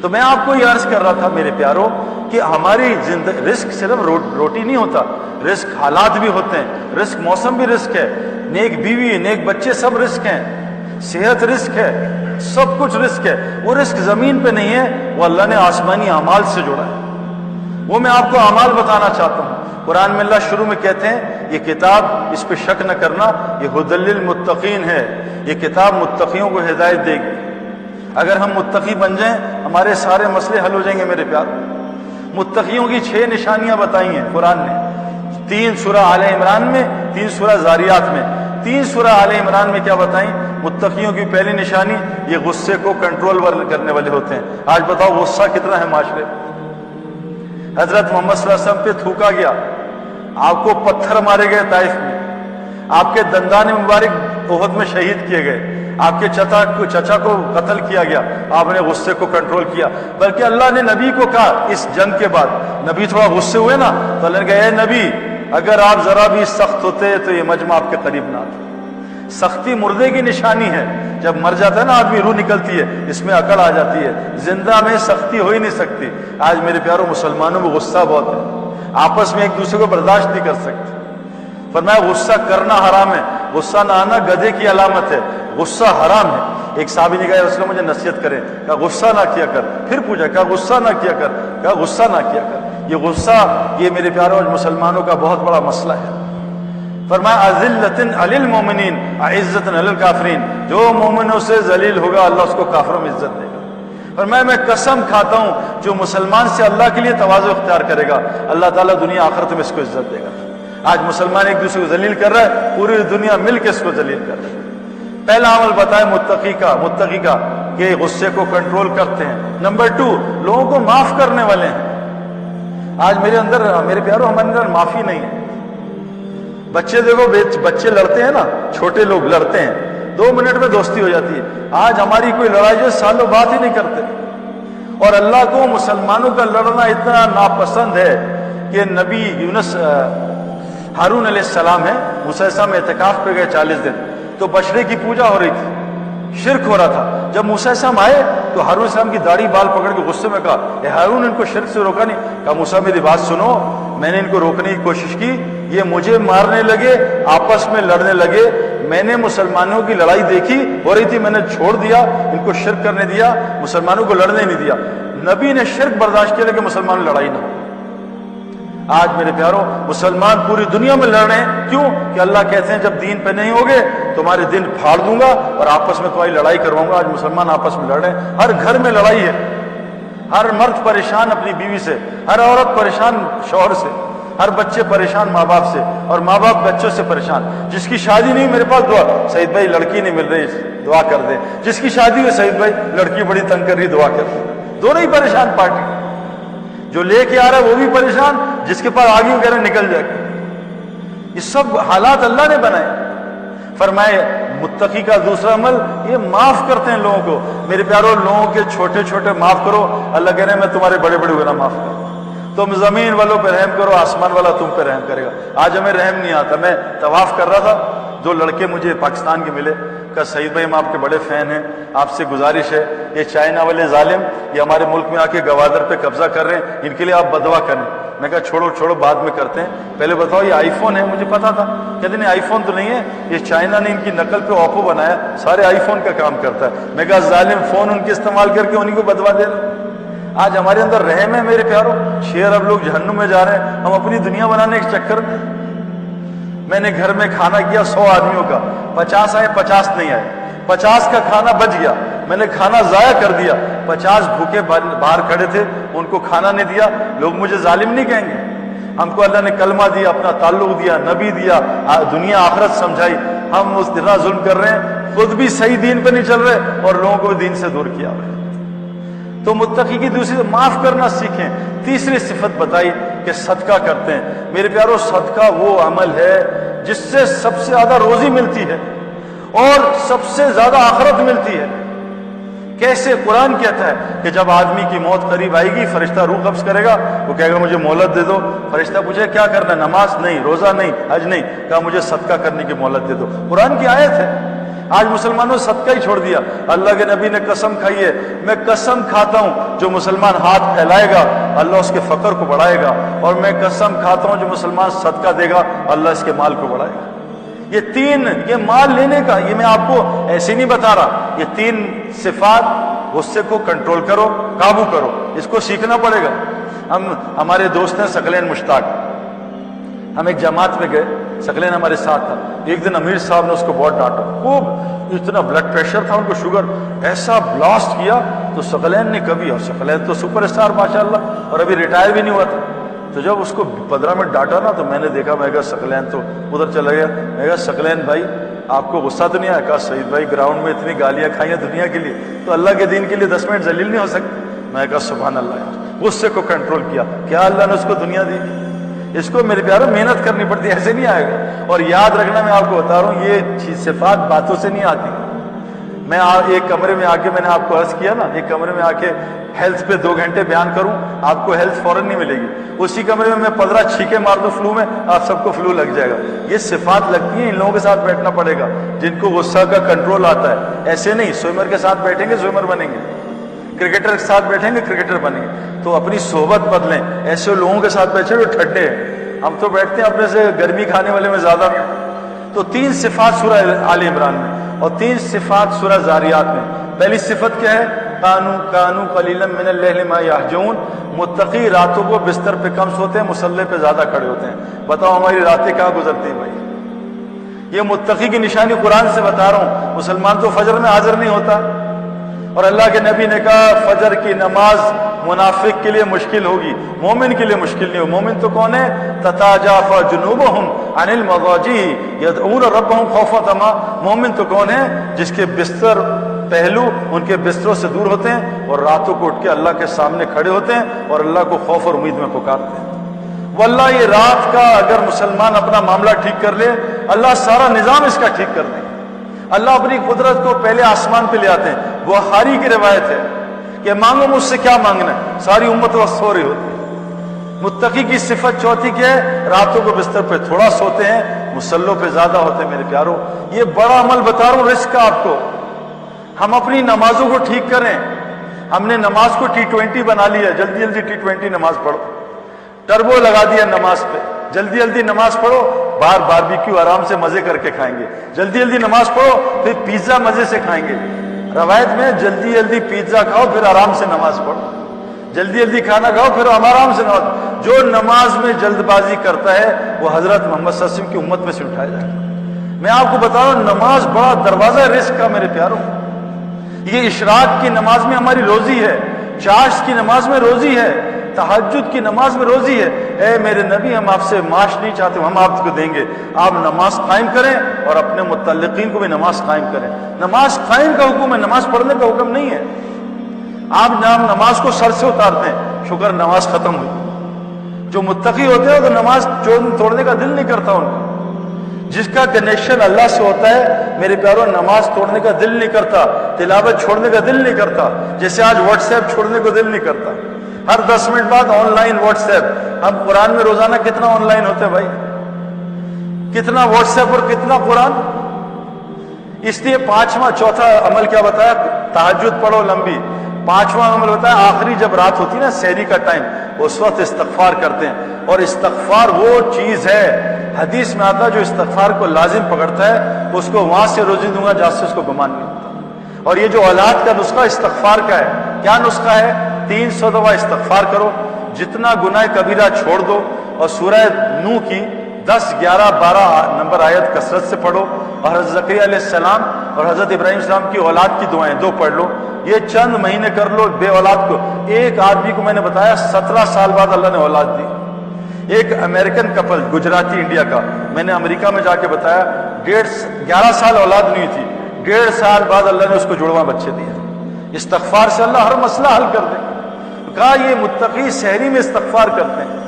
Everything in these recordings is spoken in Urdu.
تو میں آپ کو یہ عرض کر رہا تھا میرے پیاروں کہ ہماری رزق صرف روٹی نہیں ہوتا، رزق حالات بھی ہوتے ہیں، رزق موسم بھی رزق ہے، نیک بیوی نیک بچے سب رزق ہیں، صحت رزق ہے، سب کچھ رزق ہے۔ وہ رزق زمین پہ نہیں ہے، وہ اللہ نے آسمانی اعمال سے جوڑا ہے۔ وہ میں آپ کو اعمال بتانا چاہتا ہوں۔ قرآن میں اللہ شروع میں کہتے ہیں یہ کتاب، اس پہ شک نہ کرنا، یہ ھدی للمتقین ہے، یہ کتاب متقیوں کو ہدایت دے گی۔ اگر ہم متقی بن جائیں ہمارے سارے مسئلے حل ہو جائیں گے میرے پیار۔ متقیوں کی 6 نشانیاں بتائی ہیں قرآن نے، 3 سورہ آل عمران میں، 3 سورہ زاریات میں۔ 3 سورہ آل عمران میں کیا بتائیں؟ متقیوں کی پہلی نشانی یہ غصے کو کنٹرول کرنے والے ہوتے ہیں۔ آج بتاؤ غصہ کتنا ہے معاشرے میں؟ حضرت محمد صلی اللہ علیہ وسلم پہ تھوکا گیا، آپ کو پتھر مارے گئے طائف میں، آپ کے دندان مبارک احد میں شہید کیے گئے، آپ کے چچا کو قتل کیا گیا، آپ نے غصے کو کنٹرول کیا۔ بلکہ اللہ نے نبی کو کہا اس جنگ کے بعد، نبی تھوڑا غصے ہوئے نا تو اللہ نے کہا اے نبی اگر آپ ذرا بھی سخت ہوتے تو یہ مجمع آپ کے قریب نہ آتا۔ سختی مردے کی نشانی ہے، جب مر جاتا ہے نا آدمی روح نکلتی ہے، اس میں عقل آ جاتی ہے، زندہ میں سختی ہو ہی نہیں سکتی۔ آج میرے پیاروں مسلمانوں میں غصہ بہت ہے، آپس میں ایک دوسرے کو برداشت نہیں کر سکتے۔ فرمایا غصہ کرنا حرام ہے، غصہ نہ آنا گدھے کی علامت ہے، غصہ حرام ہے۔ ایک صحابی نے کہا یا رسول اللہ مجھے نصیحت کرے، کہا غصہ نہ کیا کر۔ پھر پوچھا کہا غصہ نہ کیا کر، کہا غصہ نہ کیا کر۔ یہ غصہ یہ میرے پیاروں مسلمانوں کا بہت بڑا مسئلہ ہے۔ فرمایا اذلۃ علی المؤمنین عزۃ علی الکافرین، جو مومنوں سے ذلیل ہوگا اللہ اس کو کافروں میں عزت دے گا۔ فرمایا میں قسم کھاتا ہوں جو مسلمان سے اللہ کے لیے تواضع اختیار کرے گا اللہ تعالیٰ دنیا آخرت میں اس کو عزت دے گا۔ آج مسلمان ایک دوسرے کو ذلیل کر رہا ہے، پوری دنیا مل کے اس کو ذلیل کر رہا ہے۔ پہلا عمل بتایا متقی کا کہ غصے کو کنٹرول کرتے ہیں۔ نمبر 2 لوگوں کو معاف کرنے والے ہیں۔ آج میرے پیاروں ہمارے اندر معافی نہیں ہے۔ بچے دیکھو، بچے لڑتے ہیں نا، چھوٹے لوگ لڑتے ہیں، 2 منٹ میں دوستی ہو جاتی ہے۔ آج ہماری کوئی لڑائی جو سالوں بات ہی نہیں کرتے، اور اللہ کو مسلمانوں کا لڑنا اتنا ناپسند ہے کہ نبی یونس ہارون علیہ السلام ہے، موسیٰ علیہ السلام اعتکاف پہ گئے 40 دن، تو بچڑے کی پوجا ہو رہی تھی، شرک ہو رہا تھا۔ جب موسیٰ علیہ السلام آئے تو ہارون علیہ السلام کی داڑھی بال پکڑ کے غصے میں کہا اے ہارون ان کو شرک سے روکا نہیں؟ کہا موسیٰ میری بات سنو، میں نے ان کو روکنے کی کوشش کی، یہ مجھے مارنے لگے، آپس میں لڑنے لگے، میں نے مسلمانوں کی لڑائی دیکھی ہو رہی تھی، میں نے چھوڑ دیا، ان کو شرک کرنے دیا، مسلمانوں کو لڑنے نہیں دیا۔ نبی نے شرک برداشت کیا کہ مسلمان لڑائی نہ ہو۔ آج میرے پیاروں مسلمان پوری دنیا میں لڑ رہے ہیں، کیوں؟ کہ اللہ کہتے ہیں جب دین پہ نہیں ہوگے تمہارے دن پھاڑ دوں گا اور آپس میں تمہاری لڑائی کرواؤں گا۔ آج مسلمان آپس میں لڑ رہے ہیں، ہر گھر میں لڑائی ہے، ہر مرد پریشان اپنی بیوی سے، ہر عورت پریشان شوہر سے، ہر بچے پریشان ماں باپ سے، اور ماں باپ بچوں سے پریشان۔ جس کی شادی نہیں میرے پاس دعا، سعید بھائی لڑکی نہیں مل رہی دعا کر دیں، جس کی شادی ہوئی سعید بھائی لڑکی بڑی تنگ کر رہی دعا کر دیں، دونوں ہی پریشان پارٹی، جو لے کے آ رہا ہے وہ بھی پریشان، جس کے پاس آگے کہہ رہے نکل جائے گا۔ یہ سب حالات اللہ نے بنائے۔ فرمائے متقی کا دوسرا عمل یہ معاف کرتے ہیں لوگوں کو۔ میرے پیاروں لوگوں کے چھوٹے چھوٹے معاف کرو، اللہ کہہ رہے ہیں میں تمہارے بڑے بڑے گناہ معاف کروں۔ تم زمین والوں پہ رحم کرو، آسمان والا تم پہ رحم کرے گا۔ آج ہمیں رحم نہیں آتا۔ میں طواف کر رہا تھا، 2 لڑکے مجھے پاکستان کے ملے، کہا سعید بھائی ہم آپ کے بڑے فین ہیں، آپ سے گزارش ہے یہ چائنا والے ظالم یہ ہمارے ملک میں آ کے گوادر پہ قبضہ کر رہے ہیں، ان کے لیے آپ بدعا کریں۔ میں کہا چھوڑو بعد میں کرتے ہیں، پہلے بتاؤ یہ آئی فون ہے؟ مجھے پتا تھا۔ کہتے نہیں آئی فون تو نہیں ہے، یہ چائنا نے ان کی نقل پہ اوپو بنایا، سارے آئی فون کا کام کرتا ہے۔ میں کہا ظالم فون ان کے استعمال کر کے انہیں کو بدوا دے رہے۔ آج ہمارے اندر رحم ہے میرے پیاروں، 6 ارب لوگ جہنم میں جا رہے ہیں، ہم اپنی دنیا بنانے کے چکر میں نے گھر میں کھانا کیا 100 آدمیوں کا، 50 آئے 50 نہیں آئے، 50 کا کھانا بچ گیا، میں نے کھانا ضائع کر دیا، 50 بھوکے باہر کھڑے تھے ان کو کھانا نہیں دیا۔ لوگ مجھے ظالم نہیں کہیں گے؟ ہم کو اللہ نے کلمہ دیا، اپنا تعلق دیا، نبی دیا، دنیا آخرت سمجھائی، ہم اس طرح ظلم کر رہے ہیں، خود بھی صحیح دین پہ نہیں چل رہے اور لوگوں کو دین سے دور کیا ہوا ہے۔ تو متقی کی دوسری سے معاف کرنا سیکھیں۔ تیسری صفت بتائی کہ صدقہ کرتے ہیں۔ میرے پیاروں صدقہ وہ عمل ہے جس سے سب سے زیادہ روزی ملتی ہے اور سب سے زیادہ آخرت ملتی ہے۔ کیسے؟ قرآن کہتا ہے کہ جب آدمی کی موت قریب آئے گی فرشتہ روح قبض کرے گا، وہ کہے گا مجھے مہلت دے دو۔ فرشتہ پوچھے کیا کرنا ہے؟ نماز نہیں، روزہ نہیں، حج نہیں، کہا مجھے صدقہ کرنے کی مہلت دے دو۔ قرآن کی آیت ہے۔ آج مسلمانوں نے صدقہ ہی چھوڑ دیا. اللہ کے نبی نے قسم کھائی ہے, میں قسم کھاتا ہوں جو مسلمان ہاتھ پھیلائے گا اللہ اس کے فقر کو بڑھائے گا, اور میں قسم کھاتا ہوں جو مسلمان صدقہ دے گا اللہ اس کے مال کو بڑھائے گا. یہ تین, یہ مال لینے کا, یہ میں آپ کو ایسے نہیں بتا رہا, یہ تین صفات, غصے کو کنٹرول کرو, قابو کرو, اس کو سیکھنا پڑے گا. ہمارے دوست ہیں ثقلین مشتاق, ہم ایک جماعت میں گئے, ثقلین ہمارے ساتھ تھا. ایک دن امیر صاحب نے اس کو بہت ڈانٹا, خوب, اتنا بلڈ پریشر تھا ان کو, شوگر ایسا بلاسٹ کیا. تو ثقلین نے کبھی, اور ثقلین تو سپر اسٹار ماشاءاللہ, اور ابھی ریٹائر بھی نہیں ہوا تھا, تو جب اس کو 15 منٹ ڈانٹا نا تو میں نے دیکھا, میں کہا ثقلین تو ادھر چلا گیا. میں کہا ثقلین بھائی آپ کو غصہ تو نہیں آیا؟ کہا سعید بھائی گراؤنڈ میں اتنی گالیاں کھائی ہیں دنیا کے لیے, تو اللہ کے دین کے لیے 10 منٹ ذلیل نہیں ہو سکتے. میں کہا سبحان اللہ یار, غصے کو کنٹرول کیا, کیا اللہ نے اس کو دنیا دی. اس کو میرے پیاروں محنت کرنی پڑتی ہے, ایسے نہیں آئے گا. اور یاد رکھنا, میں آپ کو بتا رہا ہوں یہ صفات باتوں سے نہیں آتی. میں ایک کمرے میں آ کے, میں نے آپ کو عرض کیا نا, ایک کمرے میں آ کے ہیلتھ پہ 2 گھنٹے بیان کروں, آپ کو ہیلتھ فوراً نہیں ملے گی. اسی کمرے میں 15 چھینکے مار دوں فلو میں, آپ سب کو فلو لگ جائے گا. یہ صفات لگتی ہیں, ان لوگوں کے ساتھ بیٹھنا پڑے گا جن کو غصہ کا کنٹرول آتا ہے. ایسے نہیں سوئمر کے ساتھ بیٹھیں گے سوئمر بنیں گے, کرکٹر کے ساتھ بیٹھیں گے کرکٹر بنیں گے. تو اپنی صحبت بدلیں, ایسے لوگوں کے ساتھ بیٹھے جو ٹھڈے ہیں. ہم تو بیٹھتے ہیں اپنے سے گرمی کھانے والے میں زیادہ. تو 3 صفات سورہ آل عمران میں, اور 3 صفات سورہ زاریات میں. پہلی صفت کیا ہے؟ کانو قلیلا من اللیل ما یہجعون, متقی راتوں کو بستر پہ کم سوتے ہیں, مصلی پہ زیادہ کھڑے ہوتے ہیں. بتاؤ ہماری راتیں کہاں گزرتی ہیں بھائی؟ یہ متقی کی نشانی قرآن سے بتا رہا ہوں. مسلمان تو فجر میں حاضر نہیں ہوتا, اور اللہ کے نبی نے کہا فجر کی نماز منافق کے لیے مشکل ہوگی, مومن کے لیے مشکل نہیں ہو. مومن تو کون ہے؟ تتاجافا جنوبہم عن المضاجع یدعون ربہم خوفا وطمعا. مومن تو کون ہے؟ جس کے بستر پہلو ان کے بستروں سے دور ہوتے ہیں, اور راتوں کو اٹھ کے اللہ کے سامنے کھڑے ہوتے ہیں, اور اللہ کو خوف اور امید میں پکارتے ہیں. واللہ یہ رات کا اگر مسلمان اپنا معاملہ ٹھیک کر لے, اللہ سارا نظام اس کا ٹھیک کر دے. اللہ اپنی قدرت کو پہلے آسمان پہ لے آتے ہیں. بخاری کی روایت ہے کہ مانگو مجھ سے کیا مانگنا ہے, ساری امت وقت سو رہی ہوتی ہے. متقی کی صفت چوتھی کیا ہے؟ راتوں کو بستر پہ تھوڑا سوتے ہیں, مصلوں پہ زیادہ ہوتے ہیں. میرے پیاروں, یہ بڑا عمل بتا رہا ہوں رزق کا آپ کو. ہم اپنی نمازوں کو ٹھیک کریں. ہم نے نماز کو T20 بنا لیا, جلدی جلدی T20 نماز پڑھو, ٹربو لگا دیا نماز پہ, جلدی جلدی نماز پڑھو. باہر باربیکیو آرام سے مزے کر کے کھائیں گے, جلدی جلدی نماز پڑھو, پھر پیزا مزے سے کھائیں گے. روایت میں جلدی جلدی پیزا کھاؤ پھر آرام سے نماز پڑھو, جلدی جلدی کھانا کھاؤ پھر آرام سے نماز. جو نماز میں جلد بازی کرتا ہے وہ حضرت محمد صلی اللہ علیہ وسلم کی امت میں سے اٹھایا جائے گا. میں آپ کو بتا رہا ہوں نماز بڑا دروازہ ہے رزق کا. میرے پیاروں, یہ اشراق کی نماز میں ہماری روزی ہے, چاشت کی نماز میں روزی ہے, تہجد کی نماز میں روزی ہے. اے میرے نبی, ہم آپ سے معاش نہیں چاہتے, ہم آپ کو دیں گے. آپ نماز قائم کریں اور اپنے متعلقین کو بھی نماز قائم کریں. نماز قائم کا حکم ہے, نماز پڑھنے کا حکم نہیں ہے. آپ نماز کو سر سے اتارتے ہیں, شکر نماز ختم ہوئی. جو متقی ہوتے ہیں تو نماز توڑنے کا دل نہیں کرتا ان کا. جس کا کنیکشن اللہ سے ہوتا ہے میرے پیاروں, نماز توڑنے کا دل نہیں کرتا, تلاوت چھوڑنے کا دل نہیں کرتا. جیسے آج واٹس ایپ چھوڑنے کو دل نہیں کرتا. ہر 10 منٹ بعد آن لائن واٹس ایپ. ہم قرآن میں روزانہ کتنا آن لائن ہوتے ہیں بھائی, کتنا واٹس ایپ اور کتنا قرآن. اس لیے 5واں چوتھا عمل کیا بتایا؟ تہجد پڑھو لمبی. 5واں عمل بتایا آخری جب رات ہوتی ہے نا, سحری کا ٹائم, اس وقت استغفار کرتے ہیں. اور استغفار وہ چیز ہے, حدیث میں آتا ہے جو استغفار کو لازم پکڑتا ہے اس کو وہاں سے روزی دوں گا جہاں سے اس کو گمان نہیں ہوتا. اور یہ جو اولاد کا نسخہ استغفار کا ہے, کیا نسخہ ہے؟ 300 دفعہ استغفار کرو, جتنا گناہ کبیرہ چھوڑ دو, اور سورہ نوح کی 10, 11, 12 نمبر آیت کثرت سے پڑھو, اور حضرت زکریا علیہ السلام اور حضرت ابراہیم السلام کی اولاد کی دعائیں 2 پڑھ لو. یہ چند مہینے کر لو. بے اولاد کو, ایک آدمی کو میں نے بتایا 17 سال بعد اللہ نے اولاد دی. ایک امریکن کپل گجراتی انڈیا کا, میں نے امریکہ میں جا کے بتایا 11 سال اولاد نہیں تھی, 1.5 سال بعد اللہ نے اس کو جڑواں بچے دیے. استغفار سے اللہ ہر مسئلہ حل کر دے. کہا یہ متقی سحری میں استغفار کرتے ہیں.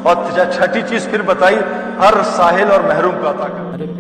اور چھٹی چیز پھر بتائی, ہر ساحل اور محروم کو عطا کر.